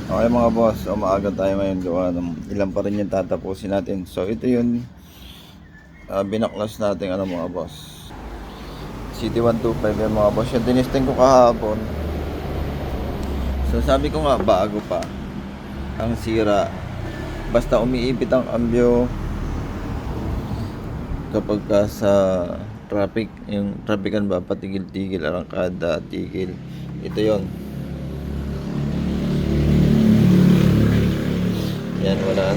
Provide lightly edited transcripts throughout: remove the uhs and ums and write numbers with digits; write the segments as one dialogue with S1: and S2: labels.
S1: Okay mga boss, umaaga tayo ngayon gawa ng ilan pa rin yung tatapusin natin. So ito yung binaklas natin mga boss. CT125 yung mga boss. Yung dinisting ko kahapon. So sabi ko nga bago pa ang sira. Basta umiipit ang ambyo kapag ka sa traffic, yung traffican ba patigil-tigil, arangkada, tigil. Ito yon. Yan, wala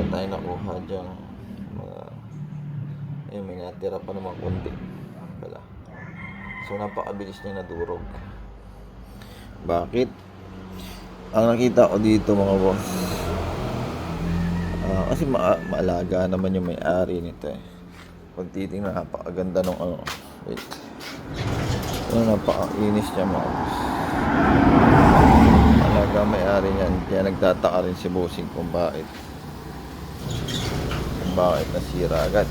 S1: tayong nakuha dyan. May natira pa naman kundi pala. So napakabilis niya nadurog. Bakit? Ang nakita ko dito mga boss, kasi maalaga naman yung may-ari nito eh. Pag titingnan, napakaganda nung wait, napakainis niya mga boss. Alaga may-ari niyan, kaya nagtataka rin si bossing kung bakit nasira agad.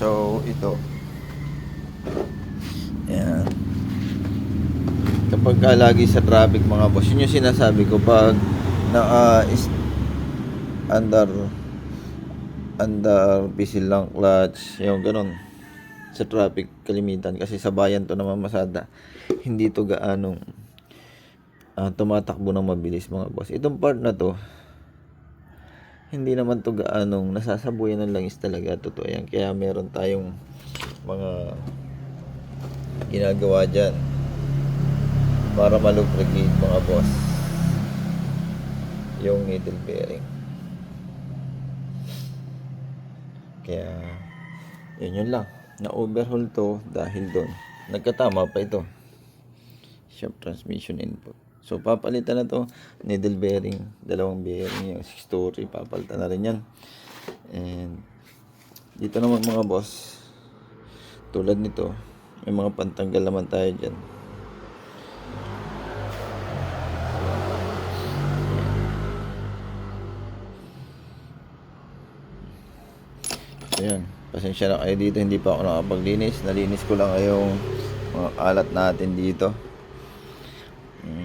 S1: So ito, yan, kapag lagi sa traffic mga boss, yun yung sinasabi ko, pag is under pisil lang clutch, yung ganun sa traffic kalimitan, kasi sa bayan to naman Masada, hindi to gaanong tumatakbo ng mabilis mga boss. Itong part na to, hindi naman to gaanong nasasabuyan ng langis talaga, totoo yan. Kaya meron tayong mga ginagawa dyan para malubricate mga boss yung needle bearing. Kaya yun lang, na overhaul to dahil doon. Nagkatama pa ito, shaft transmission input. So papalitan na to, needle bearing, dalawang bearing, yung 6 story, papalitan na rin yan. And dito naman mga boss, tulad nito, may mga pantanggal naman tayo dyan. So yan, pasensya na kayo dito, hindi pa ako nakapaglinis. Nalinis ko lang yung mga alat natin dito.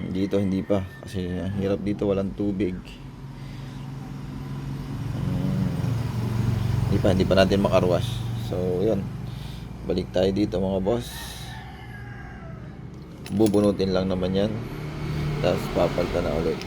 S1: Dito hindi pa, kasi hirap dito, walang tubig. Hindi pa natin makarwash. So yun, balik tayo dito mga boss. Bubunutin lang naman yan, tapos papalitan na ulit.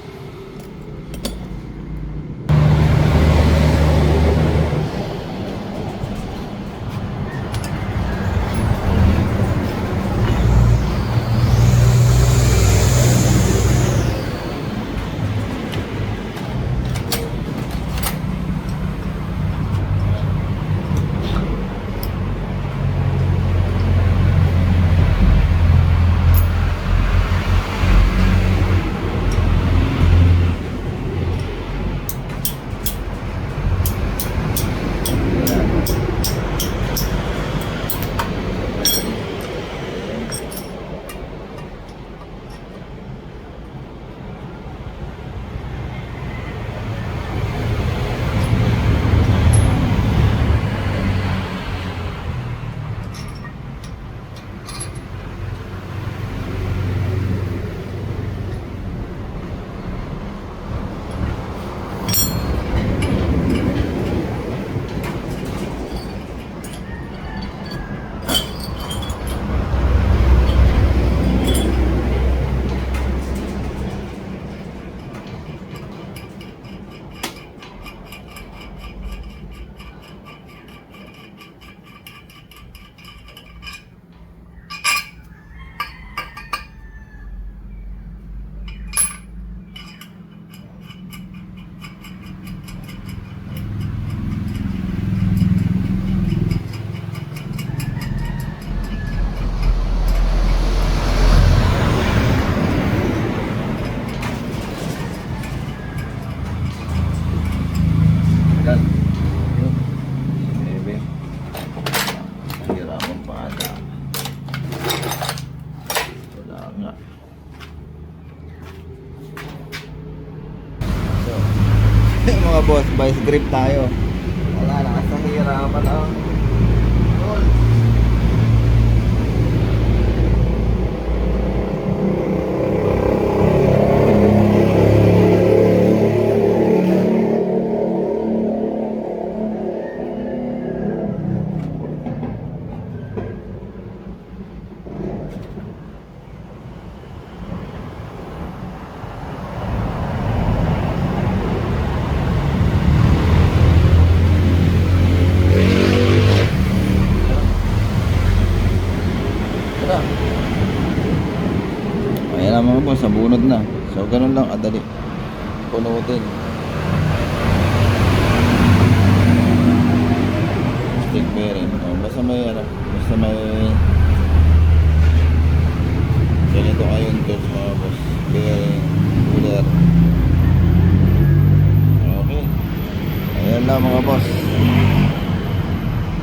S1: Mga boss, vice grip tayo. Wala na, sa hirapan lang. na. Ayan na mga boss, nabunod na. So ganun lang kadali punutin. Stick bearing. Basta may ano, basta may ganito ayun tools mga boss. Bearing, cooler. Okay. Ayan lang mga boss.